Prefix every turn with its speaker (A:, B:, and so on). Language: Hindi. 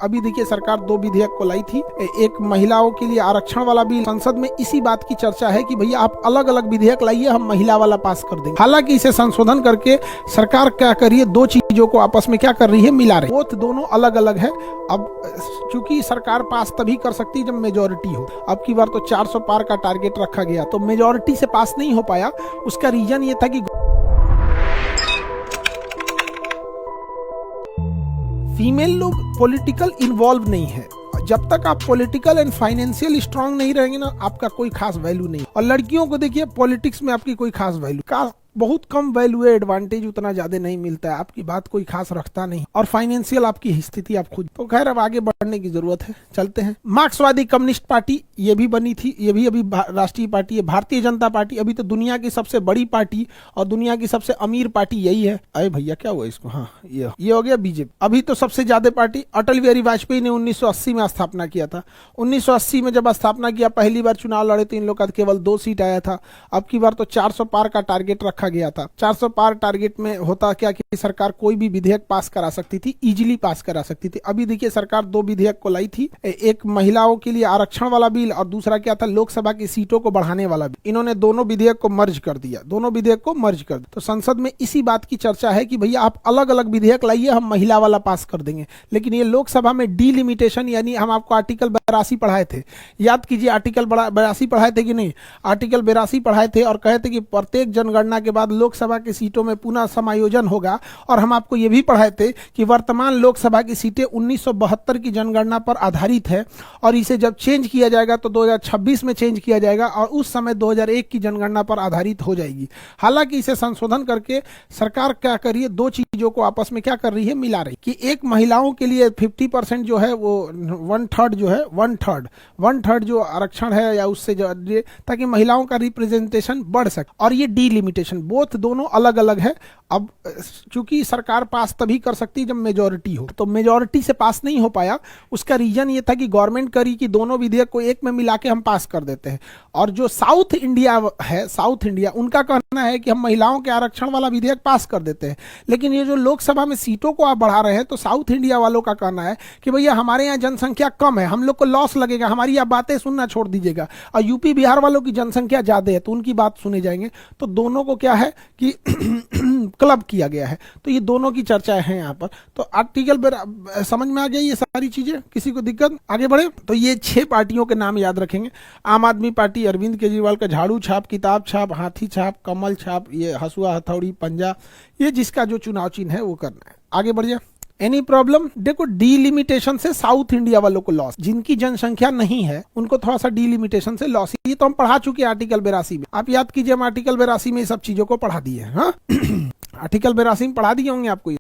A: अभी देखिए सरकार दो विधेयक को लाई थी। एक महिलाओं के लिए आरक्षण वाला बिल, संसद में इसी बात की चर्चा है कि भैया आप अलग अलग विधेयक लाइए, हम महिला वाला पास कर देंगे। हालांकि इसे संशोधन करके सरकार क्या कर रही है, दो चीजों को आपस में क्या कर रही है, मिला रही है। बोथ दोनों अलग अलग है। अब चूंकि सरकार पास तभी कर सकती है जब मेजोरिटी हो। अब की बार तो 400 पार का टारगेट रखा गया, तो मेजोरिटी से पास नहीं हो पाया। उसका रीजन ये था कि फीमेल लोग पॉलिटिकल इन्वॉल्व नहीं है। जब तक आप पॉलिटिकल एंड फाइनेंशियल स्ट्रांग नहीं रहेंगे ना, आपका कोई खास वैल्यू नहीं। और लड़कियों को देखिए, पॉलिटिक्स में आपकी कोई खास वैल्यू का बहुत कम वैल्यू है, एडवांटेज उतना ज्यादा नहीं मिलता है, आपकी बात कोई खास रखता नहीं। और फाइनेंशियल आपकी स्थिति आप खुद। तो खैर अब आगे बढ़ने की जरूरत है, चलते हैं। मार्क्सवादी कम्युनिस्ट पार्टी ये भी बनी थी, ये भी अभी राष्ट्रीय पार्टी है। भारतीय जनता पार्टी अभी तो दुनिया की सबसे बड़ी पार्टी और दुनिया की सबसे अमीर पार्टी यही है। अरे भैया क्या हुआ इसको, हाँ ये हो गया बीजेपी। अभी तो सबसे ज्यादा पार्टी अटल बिहारी वाजपेयी ने 1980 में स्थापना किया था। 1980 में जब स्थापना किया, पहली बार चुनाव लड़े तो इन लोग का केवल 2 सीट आया था। अब की बार तो 400 पार का टारगेट रखा गया था। 400 पार टारगेट में होता क्या कि सरकार कोई भी विधेयक पास करा सकती थी, इजीली पास करा सकती थी। अभी देखिए सरकार दो विधेयक को लाई थी। एक महिलाओं के लिए आरक्षण वाला बिल और दूसरा क्या था, लोकसभा की सीटों को बढ़ाने वाला बिल। इन्होंने दोनों विधेयक को मर्ज कर दिया, दोनों विधेयक को मर्ज कर दिया। तो संसद में इसी बात की चर्चा है कि भैया आप अलग अलग विधेयक लाइए, हम महिला वाला पास कर देंगे। लेकिन ये लोकसभा में डीलिमिटेशन, यानी हम आपको आर्टिकल 82 पढ़ाए थे, याद कीजिए आर्टिकल 82 पढ़ाए थे कि नहीं। आर्टिकल 82 पढ़ाए थे और कहे थे कि प्रत्येक जनगणना के बाद लोकसभा की सीटों में पुनः समायोजन होगा। और हम आपको यह भी पढ़ाए थे कि वर्तमान लोकसभा की सीटें 1972 की जनगणना पर आधारित है और इसे जब चेंज किया जाएगा तो 2026 में चेंज किया जाएगा और उस समय 2001 की जनगणना पर आधारित हो जाएगी। हालांकि इसे संशोधन करके सरकार क्या कर रही है, दो चीजों को आपस में क्या कर रही है, मिला रही कि एक महिलाओं के लिए 50% जो है वो 1/3 जो है, 1/3 जो आरक्षण है या उससे जो, ताकि महिलाओं का रिप्रेजेंटेशन बढ़ सके। और ये डीलिमिटेशन, बोथ दोनों अलग अलग है। अब चूंकि सरकार पास तभी कर सकती है जब मेजोरिटी हो, तो मेजोरिटी से पास नहीं हो पाया। उसका रीजन ये था कि गवर्नमेंट करी कि दोनों विधेयक को एक में मिला के हम पास कर देते हैं। और जो साउथ इंडिया है, साउथ इंडिया, उनका कहना है कि हम महिलाओं के आरक्षण वाला विधेयक पास कर देते हैं। लेकिन ये जो लोकसभा में सीटों को आप बढ़ा रहे हैं, तो साउथ इंडिया वालों का कहना है कि भैया हमारे यहाँ जनसंख्या कम है, हम लोग को लॉस लगेगा, हमारी आप बातें सुनना छोड़ दीजिएगा। और यूपी बिहार वालों की जनसंख्या ज्यादा है तो उनकी बात सुने जाएंगे। तो दोनों को क्या है कि क्लब किया गया है। तो ये दोनों की चर्चा है यहाँ पर। तो आर्टिकल समझ में आ गया, ये सारी चीजें, किसी को दिक्कत? आगे बढ़े तो ये 6 पार्टियों के नाम याद रखेंगे। आम आदमी पार्टी अरविंद केजरीवाल का झाड़ू छाप, किताब छाप, हाथी छाप, कमल छाप, ये हसुआ हथौड़ी पंजा, ये जिसका जो चुनाव चिन्ह है वो करना है। आगे बढ़िए। Any problem? देखो डीलिमिटेशन से साउथ इंडिया वालों को लॉस, जिनकी जनसंख्या नहीं है उनको थोड़ा सा डीलिमिटेशन से लॉस। ये तो हम पढ़ा चुके हैं आर्टिकल 82 में। आप याद कीजिए, हम आर्टिकल 82 में सब चीजों को पढ़ा दिए हैं। हाँ आर्टिकल 82 में पढ़ा दिए होंगे आपको।